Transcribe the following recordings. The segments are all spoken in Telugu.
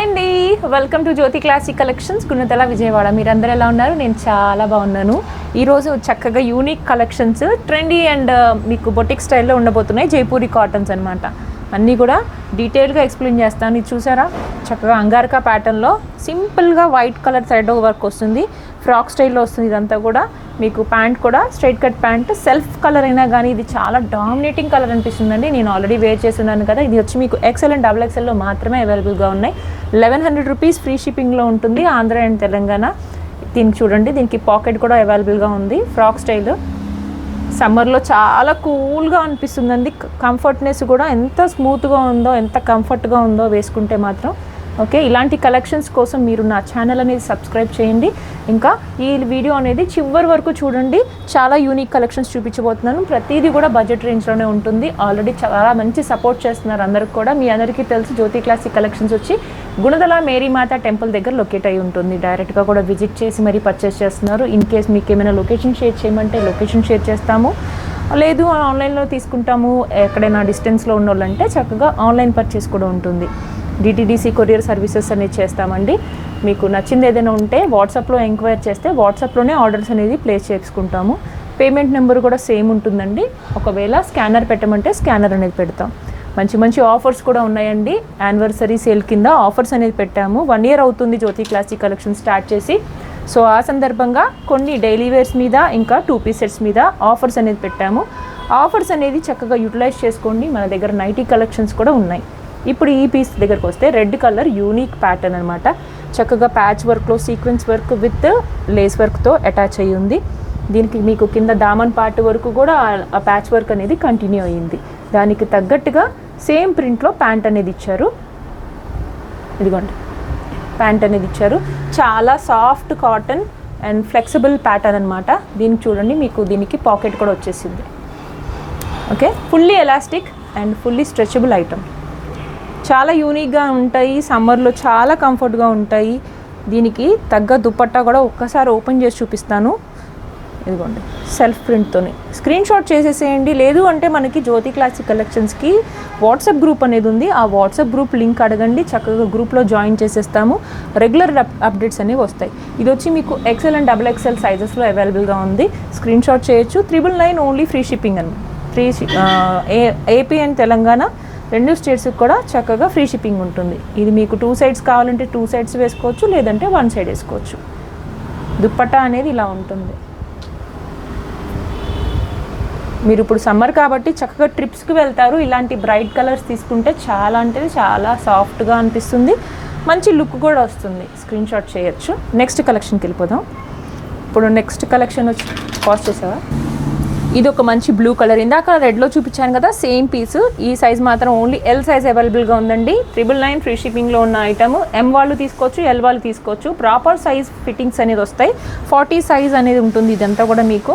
అండి, welcome to Jyoti classic collections Gunadala Vijayawada. మీరందరూ ఎలా ఉన్నారు? నేను చాలా బాగున్నాను. ఈరోజు చక్కగా యూనిక్ కలెక్షన్స్ ట్రెండీ అండ్ మీకు బొటిక్ స్టైల్లో ఉండబోతున్నాయి. జైపూరి కాటన్స్ అనమాట. అన్నీ కూడా డీటెయిల్గా ఎక్స్ప్లెయిన్ చేస్తాను. ఇది చూసారా, చక్కగా అంగారకా ప్యాటర్న్లో సింపుల్గా వైట్ కలర్ థ్రెడ్ వర్క్ వస్తుంది. ఫ్రాక్ స్టైల్లో వస్తుంది. ఇదంతా కూడా మీకు ప్యాంట్ కూడా straight cut pant, self colour అయినా కానీ ఇది చాలా డామినేటింగ్ కలర్ అనిపిస్తుందండి. నేను ఆల్రెడీ వేర్ చేస్తున్నాను కదా. ఇది వచ్చి మీకు ఎక్సెల్ అండ్ డబుల్ ఎక్సెల్లో మాత్రమే అవైలబుల్గా ఉన్నాయి. 1100 రూపీస్ ఫ్రీ షిప్పింగ్లో ఉంటుంది, ఆంధ్ర అండ్ తెలంగాణ. దీనికి చూడండి, దీనికి పాకెట్ కూడా అవైలబుల్గా ఉంది. ఫ్రాక్ స్టైల్ సమ్మర్లో చాలా కూల్గా అనిపిస్తుందండి. కంఫర్ట్నెస్ కూడా ఎంత స్మూత్గా ఉందో, ఎంత కంఫర్ట్గా ఉందో వేసుకుంటే మాత్రం. ఓకే, ఇలాంటి కలెక్షన్స్ కోసం మీరు నా ఛానల్ అనేది సబ్స్క్రైబ్ చేయండి. ఇంకా ఈ వీడియో అనేది చివరి వరకు చూడండి. చాలా యూనిక్ కలెక్షన్స్ చూపించబోతున్నాను. ప్రతిదీ కూడా బడ్జెట్ రేంజ్లోనే ఉంటుంది. ఆల్రెడీ చాలా మంచి సపోర్ట్ చేస్తున్నారు అందరికి కూడా. మీ అందరికీ తెలుసు జ్యోతి క్లాసిక్ కలెక్షన్స్ వచ్చి గుణదల మేరీమాత టెంపుల్ దగ్గర లొకేట్ అయి ఉంటుంది. డైరెక్ట్గా కూడా విజిట్ చేసి మరీ పర్చేస్ చేస్తున్నారు. ఇన్ కేస్ మీకు ఏమైనా లొకేషన్ షేర్ చేయమంటే లొకేషన్ షేర్ చేస్తాము. లేదు ఆన్లైన్లో తీసుకుంటాము, ఎక్కడైనా డిస్టెన్స్లో ఉన్న వాళ్ళంటే చక్కగా ఆన్లైన్ పర్చేస్ కూడా ఉంటుంది. డిటిడిసి కొరియర్ సర్వీసెస్ అనేది చేస్తామండి. మీకు నచ్చింది ఏదైనా ఉంటే వాట్సాప్లో ఎంక్వైరీ చేస్తే వాట్సాప్లోనే ఆర్డర్స్ అనేది ప్లేస్ చేసుకుంటాము. పేమెంట్ నెంబర్ కూడా సేమ్ ఉంటుందండి. ఒకవేళ స్కానర్ పెట్టమంటే స్కానర్ అనేది పెడతాం. మంచి మంచి ఆఫర్స్ కూడా ఉన్నాయండి. యానివర్సరీ సేల్ కింద ఆఫర్స్ అనేది పెట్టాము. 1 year అవుతుంది జ్యోతి క్లాసిక్ కలెక్షన్ స్టార్ట్ చేసి. సో ఆ సందర్భంగా కొన్ని డైలీ వేర్స్ మీద ఇంకా 2 piece సెట్స్ మీద ఆఫర్స్ అనేది పెట్టాము. ఆఫర్స్ అనేది చక్కగా యూటిలైజ్ చేసుకోండి. మన దగ్గర నైటీ కలెక్షన్స్ కూడా ఉన్నాయి. ఇప్పుడు ఈ పీస్ దగ్గరకు వస్తే రెడ్ కలర్ యూనిక్ ప్యాటర్న్ అనమాట. చక్కగా ప్యాచ్ వర్క్లో సీక్వెన్స్ వర్క్ విత్ లేస్ వర్క్తో అటాచ్ అయ్యి ఉంది. దీనికి మీకు కింద దామన్ పార్ట్ వరకు కూడా ఆ ప్యాచ్ వర్క్ అనేది కంటిన్యూ అయ్యింది. దానికి తగ్గట్టుగా సేమ్ ప్రింట్లో ప్యాంట్ అనేది ఇచ్చారు. ఇదిగోండి, ప్యాంట్ అనేది ఇచ్చారు. చాలా soft cotton and flexible pattern అనమాట. దీనికి చూడండి, మీకు దీనికి పాకెట్ కూడా వచ్చేసింది. Okay, fully elastic and fully stretchable item. చాలా యూనిక్గా ఉంటాయి. సమ్మర్లో చాలా కంఫర్ట్గా ఉంటాయి. దీనికి తగ్గ దుపట్టా కూడా ఒక్కసారి ఓపెన్ చేసి చూపిస్తాను. ఇదిగోండి, సెల్ఫ్ ప్రింట్తోనే స్క్రీన్ షాట్ చేసేసేయండి. లేదు అంటే మనకి జ్యోతి క్లాసిక్ కలెక్షన్స్కి వాట్సాప్ గ్రూప్ అనేది ఉంది. ఆ వాట్సాప్ గ్రూప్ లింక్ అడగండి, చక్కగా గ్రూప్లో జాయిన్ చేసేస్తాము. రెగ్యులర్ అప్డేట్స్ అనేవి వస్తాయి. ఇది వచ్చి మీకు ఎక్సెల్ అండ్ డబుల్ ఎక్సెల్ సైజెస్లో అవైలబుల్గా ఉంది. స్క్రీన్ షాట్ చేయొచ్చు. 999 ఓన్లీ ఫ్రీ షిప్పింగ్ అని. ఫ్రీ ఏపీ అండ్ తెలంగాణ 2 స్టేట్స్కి కూడా చక్కగా ఫ్రీ షిప్పింగ్ ఉంటుంది. ఇది మీకు 2 sides కావాలంటే 2 sides వేసుకోవచ్చు, లేదంటే 1 side వేసుకోవచ్చు. దుప్పట్టా అనేది ఇలా ఉంటుంది. మీరు ఇప్పుడు సమ్మర్ కాబట్టి చక్కగా ట్రిప్స్కి వెళ్తారు. ఇలాంటి బ్రైట్ కలర్స్ తీసుకుంటే చాలా అంటే చాలా సాఫ్ట్గా అనిపిస్తుంది. మంచి లుక్ కూడా వస్తుంది. స్క్రీన్ షాట్ చేయొచ్చు. నెక్స్ట్ కలెక్షన్కి వెళ్ళిపోదాం. ఇప్పుడు నెక్స్ట్ కలెక్షన్ వచ్చి కాస్ట్ చేసావా, ఇది ఒక మంచి బ్లూ కలర్. ఇందాక రెడ్లో చూపించాను కదా, సేమ్ పీస్. ఈ సైజ్ మాత్రం ఓన్లీ ఎల్ సైజ్ అవైలబుల్గా ఉందండి. 999 ఫ్రీ షిప్పింగ్లో ఉన్న ఐటమ్. ఎం వాళ్ళు తీసుకోవచ్చు, ఎల్ వాళ్ళు తీసుకోవచ్చు. ప్రాపర్ సైజ్ ఫిట్టింగ్స్ అనేది వస్తాయి. 40 సైజ్ అనేది ఉంటుంది. ఇదంతా కూడా మీకు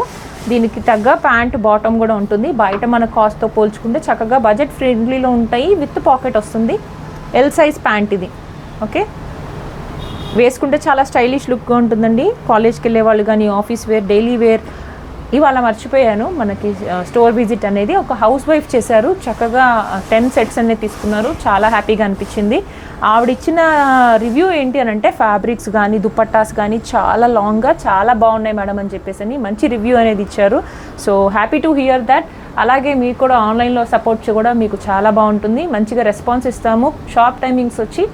దీనికి తగ్గ ప్యాంట్ బాటమ్ కూడా ఉంటుంది. బయట మన కాస్ట్తో పోల్చుకుంటే చక్కగా బడ్జెట్ ఫ్రెండ్లీలో ఉంటాయి. విత్ పాకెట్ వస్తుంది. ఎల్ సైజ్ ప్యాంట్ ఇది. ఓకే, వేసుకుంటే చాలా స్టైలిష్ లుక్గా ఉంటుందండి. కాలేజ్కి వెళ్ళే వాళ్ళు కానీ, ఆఫీస్ వేర్, డైలీ వేర్. ఇవాళ మర్చిపోయాను, మనకి స్టోర్ విజిట్ అనేది ఒక హౌస్ వైఫ్ చేశారు. చక్కగా 10 sets అనేది తీసుకున్నారు. చాలా హ్యాపీగా అనిపించింది. ఆవిడ ఇచ్చిన రివ్యూ ఏంటి అని అంటే, ఫ్యాబ్రిక్స్ కానీ దుపట్టాస్ కానీ చాలా లాంగ్గా చాలా బాగున్నాయి మేడం అని చెప్పేసి మంచి రివ్యూ అనేది ఇచ్చారు. So happy to hear that. అలాగే మీకు కూడా ఆన్లైన్లో సపోర్ట్ కూడా మీకు చాలా బాగుంటుంది. మంచిగా రెస్పాన్స్ ఇస్తాము. షాప్ టైమింగ్స్ వచ్చి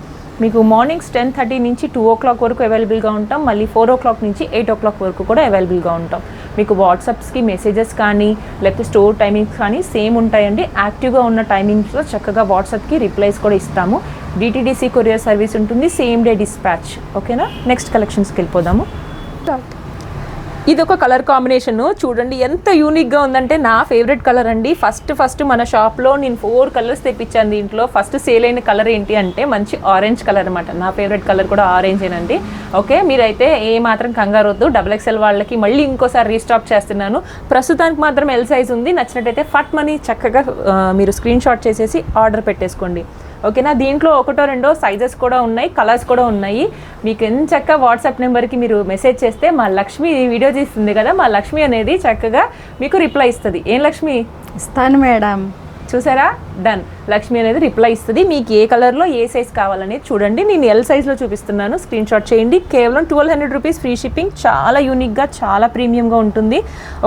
మీకు మార్నింగ్స్ 10:30 నుంచి 2 o'clock వరకు అవైలబుల్గా ఉంటాం. మళ్ళీ 4 o'clock నుంచి 8 o'clock వరకు కూడా అవైలబుల్గా ఉంటాం. మీకు వాట్సాప్స్కి మెసేజెస్ కానీ లేకపోతే స్టోర్ టైమింగ్స్ కానీ సేమ్ ఉంటాయండి. యాక్టివ్గా ఉన్న టైమింగ్స్లో చక్కగా వాట్సాప్కి రిప్లైస్ కూడా ఇస్తాము. డిటిడిసి కొరియర్ సర్వీస్ ఉంటుంది. Same day dispatch. ఓకేనా, నెక్స్ట్ కలెక్షన్స్కి వెళ్ళిపోదాము. ఇది ఒక కలర్ కాంబినేషన్ చూడండి, ఎంత యూనిక్గా ఉందంటే నా ఫేవరెట్ కలర్ అండి. ఫస్ట్ మన షాప్లో నేను 4 కలర్స్ తెప్పించాను. దీంట్లో ఫస్ట్ సేల్ అయిన కలర్ ఏంటి అంటే మంచి ఆరెంజ్ కలర్ అనమాట. నా ఫేవరెట్ కలర్ కూడా ఆరెంజేనండి. ఓకే, మీరైతే ఏ మాత్రం కంగారు వద్దు. డబుల్ ఎక్స్ఎల్ వాళ్ళకి మళ్ళీ ఇంకోసారి రీస్టాక్ చేస్తున్నాను. ప్రస్తుతానికి మాత్రం ఎల్ సైజ్ ఉంది. నచ్చినట్టయితే ఫట్ మనీ చక్కగా మీరు స్క్రీన్ షాట్ చేసేసి ఆర్డర్ పెట్టేసుకోండి. ఓకేనా, దీంట్లో 1 or 2 సైజెస్ కూడా ఉన్నాయి, కలర్స్ కూడా ఉన్నాయి. మీకు ఎంచక్క వాట్సాప్ నెంబర్కి మీరు మెసేజ్ చేస్తే మా లక్ష్మి వీడియో తీస్తుంది కదా, మా లక్ష్మి అనేది చక్కగా మీకు రిప్లై ఇస్తుంది. ఏం లక్ష్మి? ఇస్తాను మేడం. చూసారా, డన్. లక్ష్మి అనేది రిప్లై ఇస్తుంది. మీకు ఏ కలర్లో ఏ సైజ్ కావాలనేది చూడండి. నేను ఎల్ సైజ్లో చూపిస్తున్నాను, స్క్రీన్ షాట్ చేయండి. కేవలం 1200 రూపీస్ ఫ్రీ షిప్పింగ్. చాలా యూనిక్గా, చాలా ప్రీమియంగా ఉంటుంది.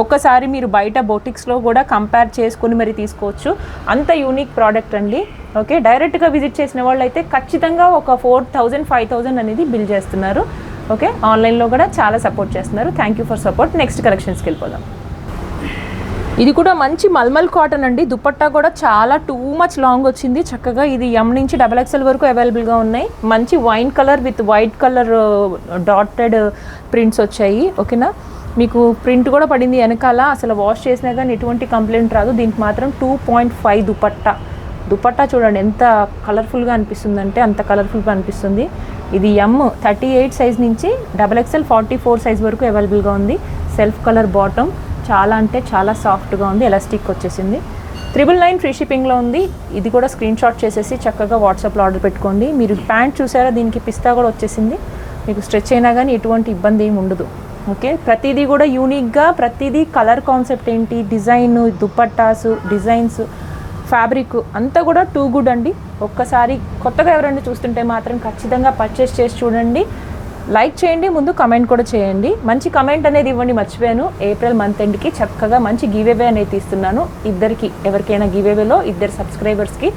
ఒక్కసారి మీరు బయట బొటిక్స్లో కూడా కంపేర్ చేసుకుని మరి తీసుకోవచ్చు. అంత యూనిక్ ప్రోడక్ట్ అండి. ఓకే, డైరెక్ట్గా విజిట్ చేసిన వాళ్ళు అయితే ఖచ్చితంగా ఒక 4000 5000 అనేది బిల్ చేస్తున్నారు. ఓకే, ఆన్లైన్లో కూడా చాలా సపోర్ట్ చేస్తున్నారు. Thank you for support. Next కలెక్షన్స్కి వెళ్ళిపోదాం. ఇది కూడా మంచి మల్మల్ కాటన్ అండి. దుపట్టా కూడా చాలా టూ మచ్ లాంగ్ వచ్చింది. చక్కగా ఇది ఎం నుంచి XXL వరకు అవైలబుల్గా ఉన్నాయి. మంచి wine colour with white colour dotted prints వచ్చాయి. ఓకేనా, మీకు ప్రింట్ కూడా పడింది వెనకాల. అసలు వాష్ చేసినా కానీ ఎటువంటి కంప్లైంట్ రాదు. దీనికి మాత్రం 2.5 దుపట్టా చూడండి ఎంత కలర్ఫుల్గా అనిపిస్తుంది అంటే అంత కలర్ఫుల్గా అనిపిస్తుంది. ఇది ఎం 38 సైజ్ నుంచి XXL 44 సైజ్ వరకు అవైలబుల్గా ఉంది. సెల్ఫ్ కలర్ బాటమ్, చాలా అంటే చాలా సాఫ్ట్గా ఉంది. ఎలాస్టిక్ వచ్చేసింది. 999 ఫ్రీ షిప్పింగ్లో ఉంది. ఇది కూడా స్క్రీన్ షాట్ చేసేసి చక్కగా వాట్సాప్లో ఆర్డర్ పెట్టుకోండి. మీరు ప్యాంట్ చూసారా, దీనికి పిస్తా కూడా వచ్చేసింది. మీకు స్ట్రెచ్ అయినా కానీ ఎటువంటి ఇబ్బంది ఏమి ఉండదు. ఓకే, ప్రతిదీ కూడా యూనిక్గా, ప్రతిదీ కలర్ కాన్సెప్ట్ ఏంటి, డిజైన్, దుపట్టాసు డిజైన్స్, ఫ్యాబ్రిక్ అంతా కూడా టూ గుడ్ అండి. ఒక్కసారి కొత్తగా ఎవరైనా చూస్తుంటే మాత్రం ఖచ్చితంగా పర్చేస్ చేసి చూడండి. లైక్ చేయండి, ముందు కమెంట్ కూడా చేయండి. మంచి కమెంట్ అనేది ఇవ్వండి, మర్చిపోయాను. ఏప్రిల్ మంత్ ఎండ్కి చక్కగా మంచి గివేవే అనేది తీస్తున్నాను. ఎవరికైనా గివేవేలో 2 సబ్స్క్రైబర్స్కి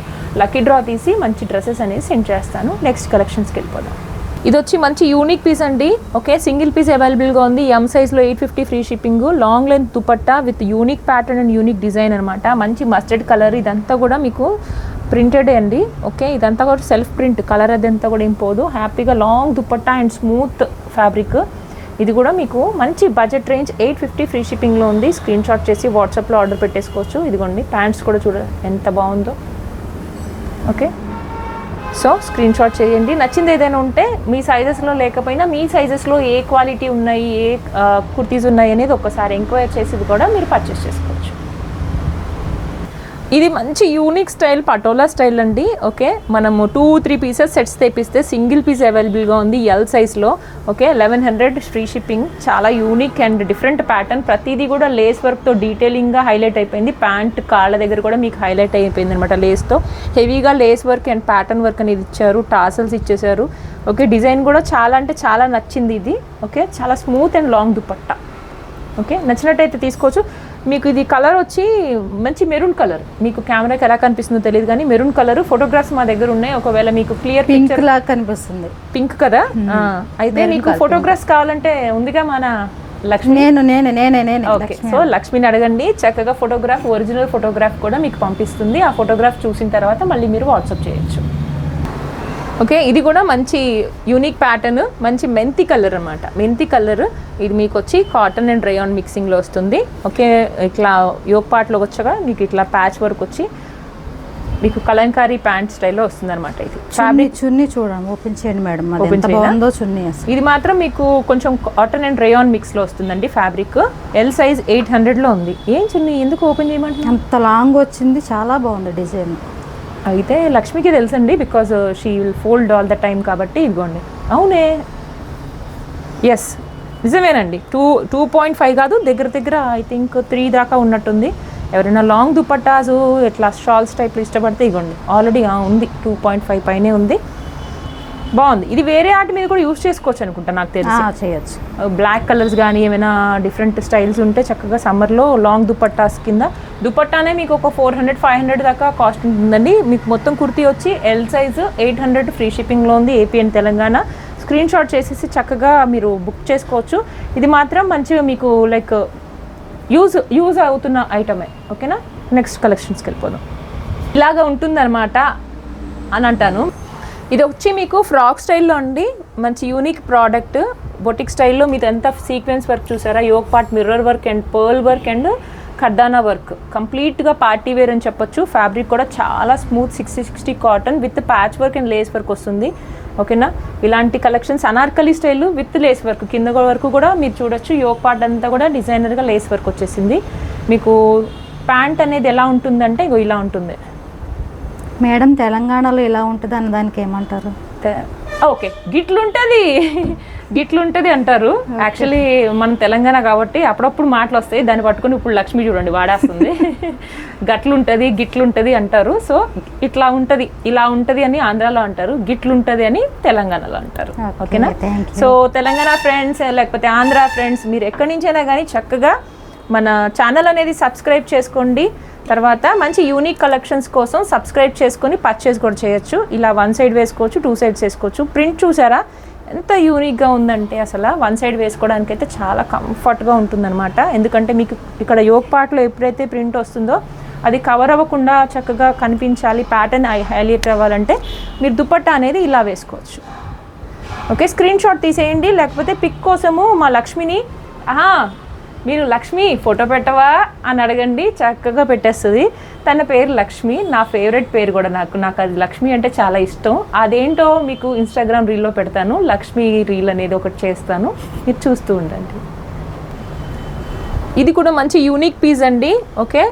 లక్కీ డ్రా తీసి మంచి డ్రెస్సెస్ అనేది సెండ్ చేస్తాను. నెక్స్ట్ కలెక్షన్స్కి వెళ్ళిపోదాం. ఇది వచ్చి మంచి యూనిక్ పీస్ అండి. ఓకే, సింగిల్ పీస్ అవైలబుల్గా ఉంది. ఎం సైజ్లో 850 free shipping. Long length dupatta with unique pattern and unique design అనమాట. మంచి మస్టర్డ్ కలర్. ఇదంతా కూడా మీకు ప్రింటెడ్ అండి. ఓకే, ఇదంతా కూడా సెల్ఫ్ ప్రింట్. కలర్ అదంతా కూడా ఏం పోదు. హ్యాపీగా long dupatta and smooth fabric. ఇది కూడా మీకు మంచి బడ్జెట్ రేంజ్ 850 ఫ్రీ షిప్పింగ్లో ఉంది. స్క్రీన్ షాట్ చేసి వాట్సాప్లో ఆర్డర్ పెట్టేసుకోవచ్చు. ఇదిగోండి ప్యాంట్స్ కూడా చూడ ఎంత బాగుందో. ఓకే, సో స్క్రీన్ షాట్ చేయండి. నచ్చింది ఏదైనా ఉంటే మీ సైజెస్లో లేకపోయినా మీ సైజెస్లో ఏ క్వాలిటీ ఉన్నాయి, ఏ కుర్తీస్ ఉన్నాయి అనేది ఒక్కసారి ఎంక్వైరీ చేసి కూడా మీరు పర్చేస్ చేసుకోవచ్చు. ఇది మంచి యూనిక్ స్టైల్, పటోలా స్టైల్ అండి. ఓకే, మనము 2-3 పీసెస్ సెట్స్ తెప్పిస్తే సింగిల్ పీస్ అవైలబుల్గా ఉంది ఎల్ సైజ్లో. Okay, 1100 free shipping. చాలా యూనిక్ అండ్ డిఫరెంట్ ప్యాటర్న్. ప్రతిదీ కూడా లేస్ వర్క్తో డీటెయిలింగ్గా హైలైట్ అయిపోయింది. ప్యాంట్ కాళ్ళ దగ్గర కూడా మీకు హైలైట్ అయిపోయింది అనమాట. లేస్తో హెవీగా lace work and pattern work అనేది ఇచ్చారు. టాసల్స్ ఇచ్చేసారు. ఓకే, డిజైన్ కూడా చాలా అంటే చాలా నచ్చింది ఇది. ఓకే, చాలా smooth and long dupatta. Okay, నచ్చినట్టయితే తీసుకోవచ్చు. మీకు ఇది కలర్ వచ్చి మంచి మెరూన్ కలర్. మీకు కెమెరాకి ఎలా కనిపిస్తుందో తెలియదు కానీ మెరూన్ కలర్. ఫోటోగ్రాఫ్స్ మా దగ్గర ఉన్నాయి. ఒకవేళ మీకు క్లియర్ పిక్చర్ లాగా కనిపిస్తుంది. పింక్ కదా, అయితే మీకు ఫోటోగ్రాఫ్స్ కావాలంటే ఉందిగా మన లక్ష్మి. ఓకే, సో లక్ష్మిని అడగండి. చక్కగా ఫోటోగ్రాఫ్, ఒరిజినల్ ఫోటోగ్రాఫ్ కూడా మీకు పంపిస్తుంది. ఆ ఫోటోగ్రాఫ్ చూసిన తర్వాత మళ్ళీ మీరు వాట్సాప్ చేయొచ్చు. ఓకే, ఇది కూడా మంచి యూనిక్ ప్యాటర్న్. మంచి మెంతి కలర్ అనమాట. మెంతి కలర్. ఇది మీకు వచ్చి కాటన్ అండ్ రేయాన్ మిక్సింగ్లో వస్తుంది. ఓకే, ఇట్లా యోక్ పార్ట్లోకి వచ్చాక మీకు ఇట్లా ప్యాచ్ వర్క్ వచ్చి మీకు కలంకారీ ప్యాంట్ స్టైల్లో వస్తుంది అనమాట. ఇది ఫ్యాబ్రిక్ చున్నీ చూడండి, ఓపెన్ చేయండి మేడం. చున్నీ ఇది మాత్రం మీకు కొంచెం కాటన్ అండ్ రేయాన్ మిక్స్లో వస్తుందండి. ఫ్యాబ్రిక్ ఎల్ సైజ్ 800లో ఉంది. ఏం చున్నీ ఎందుకు ఓపెన్ చేయమంటే అంత లాంగ్ వచ్చింది. చాలా బాగుంది డిజైన్. అయితే లక్ష్మికి తెలుసండి, because she will fold all the time కాబట్టి. ఇదిగోండి, అవునే, ఎస్ నిజమేనండి. 2.5 కాదు, దగ్గర ఐ థింక్ 3 దాకా ఉన్నట్టుంది. ఎవరైనా లాంగ్ దుపట్టాసు ఇట్లా షాల్స్ టైప్లో ఇష్టపడితే ఇగోండి ఆల్రెడీ ఉంది. 2.5 పైనే ఉంది. బాగుంది. ఇది వేరే ఆర్ట్ మీద కూడా యూజ్ చేసుకోవచ్చు అనుకుంటా, నాకు తెలిసి చేయొచ్చు. బ్లాక్ కలర్స్ కానీ ఏమైనా డిఫరెంట్ స్టైల్స్ ఉంటే చక్కగా సమ్మర్లో లాంగ్ దుపట్టాస్ కింద. దుపట్టానే మీకు ఒక 400-500 దాకా కాస్ట్ ఉంటుందండి. మీకు మొత్తం కుర్తీ వచ్చి ఎల్ సైజు 800 ఫ్రీ షిప్పింగ్లో ఉంది. AP and Telangana. Screen shot చేసేసి చక్కగా మీరు బుక్ చేసుకోవచ్చు. ఇది మాత్రం మంచిగా మీకు లైక్ యూజ్ అవుతున్న ఐటమే. ఓకేనా, నెక్స్ట్ కలెక్షన్స్కి వెళ్ళిపోదాం. ఇలాగా ఉంటుందన్నమాట అని అంటాను. ఇది వచ్చి మీకు ఫ్రాక్ స్టైల్లో అండి. మంచి యూనిక్ ప్రోడక్ట్. బొటిక్ స్టైల్లో మీరు ఎంత సీక్వెన్స్ వర్క్ చూసారా, yoke part mirror work and pearl work and కర్దానా వర్క్. కంప్లీట్గా పార్టీ వేర్ అని చెప్పొచ్చు. ఫ్యాబ్రిక్ కూడా చాలా smooth 60 cotton with patch work and lace work వస్తుంది. ఓకేనా, ఇలాంటి collections anarkali style with lace work కింద వరకు కూడా మీరు చూడొచ్చు. యోక్ పార్ట్ అంతా కూడా డిజైనర్గా లేస్ వర్క్ వచ్చేసింది. మీకు ప్యాంట్ అనేది ఎలా ఉంటుందంటే ఇగో ఇలా ఉంటుంది మేడం. తెలంగాణలో ఇలా ఉంటుంది అన్న దానికి ఏమంటారు? ఓకే, గిట్లుంటుంది. గిట్లుంటది అంటారు. యాక్చువల్లీ మన తెలంగాణ కాబట్టి అప్పుడప్పుడు మాటలు వస్తాయి, దాన్ని పట్టుకుని ఇప్పుడు లక్ష్మి చూడండి వాడేస్తుంది. గట్లుంటది గిట్లుంటది అంటారు. సో ఇట్లా ఉంటది ఇలా ఉంటది అని ఆంధ్రాలో అంటారు, గిట్లుంటది అని తెలంగాణలో అంటారు. ఓకేనా? సో తెలంగాణ ఫ్రెండ్స్ లేకపోతే ఆంధ్ర ఫ్రెండ్స్ మీరు ఎక్కడి నుంచైనా కానీ చక్కగా మన ఛానల్ అనేది సబ్స్క్రైబ్ చేసుకోండి. తర్వాత మంచి యూనిక్ కలెక్షన్స్ కోసం సబ్స్క్రైబ్ చేసుకొని పర్చేస్ కూడా చేయొచ్చు. ఇలా 1 సైడ్ వేసుకోవచ్చు, 2 సైడ్స్ వేసుకోవచ్చు. ప్రింట్ చూసారా ఎంత యూనిక్గా ఉందంటే అసలు 1 సైడ్ వేసుకోవడానికి అయితే చాలా కంఫర్ట్గా ఉంటుందన్నమాట. ఎందుకంటే మీకు ఇక్కడ యోక్ పార్ట్లో ఎప్పుడైతే ప్రింట్ వస్తుందో అది కవర్ అవ్వకుండా చక్కగా కనిపించాలి, ప్యాటర్న్ హైలైట్ అవ్వాలంటే మీరు దుపట్టా అనేది ఇలా వేసుకోవచ్చు. ఓకే, స్క్రీన్ షాట్ తీసేయండి. లేకపోతే పిక్ కోసము మా లక్ష్మిని మీరు లక్ష్మి ఫోటో పెట్టవా అని అడగండి, చక్కగా పెట్టేస్తుంది. తన పేరు లక్ష్మి, నా ఫేవరెట్ పేరు కూడా. నాకు అది లక్ష్మి అంటే చాలా ఇష్టం. అదేంటో మీకు ఇన్స్టాగ్రామ్ రీల్లో పెడతాను, లక్ష్మి రీల్ అనేది ఒకటి చేస్తాను, మీరు చూస్తూ ఉండండి. ఇది కూడా మంచి యూనిక్ పీస్ అండి. ఓకే,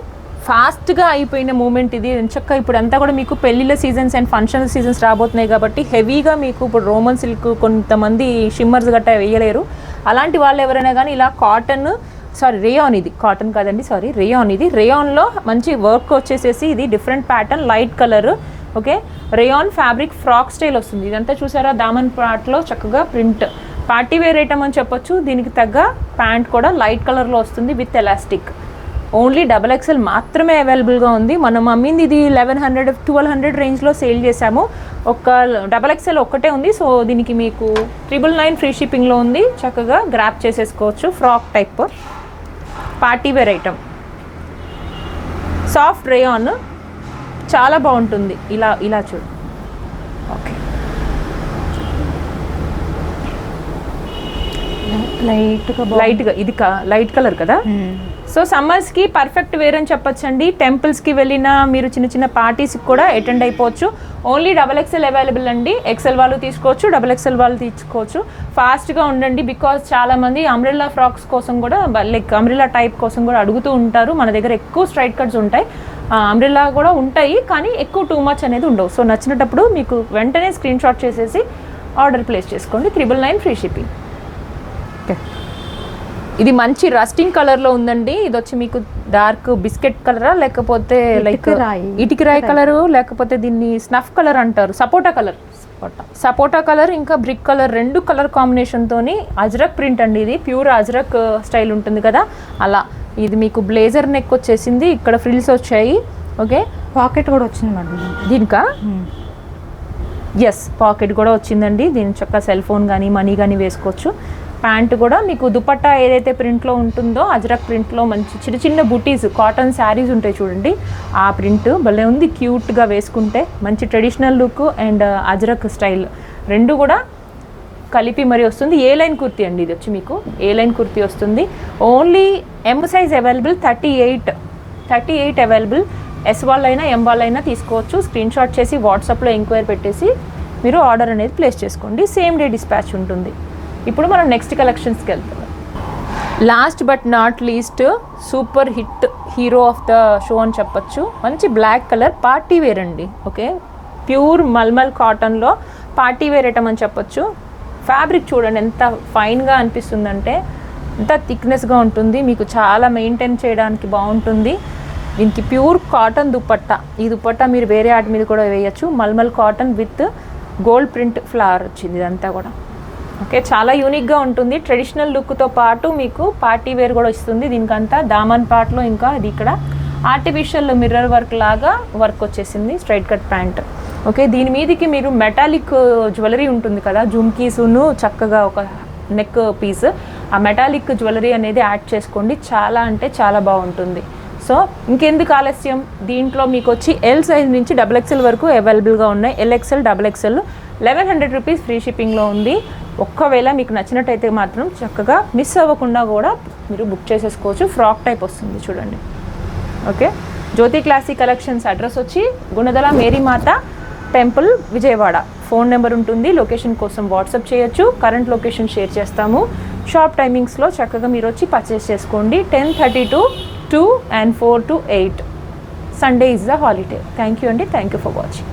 ఫాస్ట్గా అయిపోయిన మూమెంట్ ఇది. చక్కగా ఇప్పుడు అంతా కూడా మీకు పెళ్ళిళ్ళ సీజన్స్ అండ్ ఫంక్షన్ సీజన్స్ రాబోతున్నాయి కాబట్టి హెవీగా మీకు ఇప్పుడు రోమన్ సిల్క్ కొంతమంది షిమ్మర్స్ గట్టా వేయలేరు. అలాంటి వాళ్ళు ఎవరైనా కానీ ఇలా రేయాన్, ఇది కాటన్ కాదండి, రేయాన్. ఇది రేయాన్లో మంచి వర్క్ వచ్చేసేసి ఇది different pattern, light colour. Okay, rayon fabric frock style వస్తుంది. ఇదంతా చూసారా దామన్ పార్ట్లో చక్కగా ప్రింట్, పార్టీ వేర్ ఐటమ్ అని చెప్పొచ్చు. దీనికి తగ్గ ప్యాంట్ కూడా లైట్ కలర్లో వస్తుంది విత్ ఎలాస్టిక్. ఓన్లీ XXL మాత్రమే అవైలబుల్గా ఉంది. మనం అమ్మింది ఇది 1100 1200 రేంజ్లో సేల్ చేసాము. ఒక XXL ఒక్కటే ఉంది. సో దీనికి మీకు 999 ఫ్రీ షిప్పింగ్లో ఉంది. చక్కగా గ్రాప్ చేసేసుకోవచ్చు. Frock type party wear item, soft rayon, చాలా బాగుంటుంది. ఇలా చూడు. ఓకే, లైట్గా ఇది లైట్ కలర్ కదా. సో సమ్మర్స్కి పర్ఫెక్ట్ వేర్ అని చెప్పొచ్చండి. టెంపుల్స్కి వెళ్ళినా మీరు చిన్న చిన్న పార్టీస్కి కూడా అటెండ్ అయిపోవచ్చు. ఓన్లీ XXL అవైలబుల్ అండి. XL వాళ్ళు తీసుకోవచ్చు, XXL వాళ్ళు తీసుకోవచ్చు. ఫాస్ట్గా ఉండండి, బికాజ్ చాలామంది అంబ్రెల్లా ఫ్రాక్స్ కోసం కూడా లైక్ అంబ్రెల్లా టైప్ కోసం కూడా అడుగుతూ ఉంటారు. మన దగ్గర ఎక్కువ స్ట్రైట్ కట్స్ ఉంటాయి, అంబ్రెల్లా కూడా ఉంటాయి, కానీ ఎక్కువ టూ మచ్ అనేది ఉండవు. సో నచ్చినప్పుడు మీకు వెంటనే స్క్రీన్ షాట్ చేసేసి ఆర్డర్ ప్లేస్ చేసుకోండి. 999 ఫ్రీ షిప్పింగ్. ఓకే, ఇది మంచి రస్టింగ్ కలర్లో ఉందండి. ఇది వచ్చి మీకు డార్క్ బిస్కెట్ కలరా లేకపోతే లైక్ ఇటుక రాయి కలరు, లేకపోతే దీన్ని స్నఫ్ కలర్ అంటారు, సపోటా కలర్ ఇంకా బ్రిక్ కలర్, 2 కలర్ కాంబినేషన్తోని అజ్రక్ ప్రింట్ అండి. ఇది ప్యూర్ అజ్రక్ స్టైల్ ఉంటుంది కదా అలా. ఇది మీకు బ్లేజర్ నెక్ వచ్చేసింది, ఇక్కడ ఫ్రిల్స్ వచ్చాయి. ఓకే, పాకెట్ కూడా వచ్చింది మేడం దీనికా. ఎస్, పాకెట్ కూడా వచ్చిందండి. దీని చక్కగా సెల్ ఫోన్ కానీ మనీ కానీ వేసుకోవచ్చు. ప్యాంట్ కూడా మీకు దుపట్టా ఏదైతే ప్రింట్లో ఉంటుందో అజ్రక్ ప్రింట్లో మంచి చిన్న చిన్న బుటీస్, కాటన్ శారీస్ ఉంటాయి చూడండి, ఆ ప్రింట్ భలే ఉంది. క్యూట్గా వేసుకుంటే మంచి traditional look and ajrak style 2 కూడా కలిపి మరి వస్తుంది. ఏ లైన్ కుర్తీ అండి ఇది వచ్చి మీకు ఏ లైన్ కుర్తీ వస్తుంది. Only M size available, 38 available. S వాళ్ళైనా M వాళ్ళైనా తీసుకోవచ్చు. స్క్రీన్ షాట్ చేసి వాట్సాప్లో ఎంక్వైరీ పెట్టేసి మీరు ఆర్డర్ అనేది ప్లేస్ చేసుకోండి. సేమ్ డే డిస్పాచ్ ఉంటుంది. ఇప్పుడు మనం నెక్స్ట్ కలెక్షన్స్కి వెళ్తాం. Last but not least super hit hero of the show అని చెప్పొచ్చు. మంచి బ్లాక్ కలర్ పార్టీ వేర్ అండి. ఓకే, ప్యూర్ మల్మల్ కాటన్లో పార్టీ వేర్ ఐటమ్ అని చెప్పొచ్చు. ఫ్యాబ్రిక్ చూడండి ఎంత ఫైన్గా అనిపిస్తుందంటే, ఎంత థిక్నెస్గా ఉంటుంది, మీకు చాలా మెయింటైన్ చేయడానికి బాగుంటుంది. దీనికి ప్యూర్ కాటన్ దుపట్టా. ఈ దుపట్టా మీరు వేరే వాటి మీద కూడా వేయచ్చు. Mulmul cotton with gold print flower వచ్చింది ఇదంతా కూడా. ఓకే, చాలా యూనిక్గా ఉంటుంది. ట్రెడిషనల్ లుక్తో పాటు మీకు పార్టీ వేర్ కూడా వస్తుంది. దీనికంతా దామన్ పార్ట్లో ఇంకా ఇది ఇక్కడ ఆర్టిఫిషియల్ మిర్రర్ వర్క్ లాగా వర్క్ వచ్చేసింది. Straight cut pant. ఓకే, దీని మీదకి మీరు మెటాలిక్ జ్యువెలరీ ఉంటుంది కదా, జుమ్కీసును చక్కగా ఒక నెక్ పీస్, ఆ మెటాలిక్ జ్యువెలరీ అనేది యాడ్ చేసుకోండి. చాలా అంటే చాలా బాగుంటుంది. సో ఇంకెందుకు ఆలస్యం, దీంట్లో మీకు వచ్చి L సైజ్ నుంచి XXL వరకు అవైలబుల్గా ఉన్నాయి. LXL, XXL 1100 రూపీస్ ఫ్రీ షిప్పింగ్లో ఉంది. ఒక్కవేళ మీకు నచ్చినట్టయితే మాత్రం చక్కగా మిస్ అవ్వకుండా కూడా మీరు బుక్ చేసేసుకోవచ్చు. ఫ్రాక్ టైప్ వస్తుంది చూడండి. ఓకే, జ్యోతి క్లాసిక్ కలెక్షన్స్ అడ్రస్ వచ్చి గుణదల మేరీమాత టెంపుల్, విజయవాడ. ఫోన్ నెంబర్ ఉంటుంది. లొకేషన్ కోసం వాట్సాప్ చేయొచ్చు. కరెంట్ లొకేషన్ షేర్ చేస్తాము. షాప్ టైమింగ్స్లో చక్కగా మీరు వచ్చి పర్చేస్ చేసుకోండి. 10:30 to 2 and 4 to 8. Sunday is the holiday. Thank you అండి. Thank you for watching.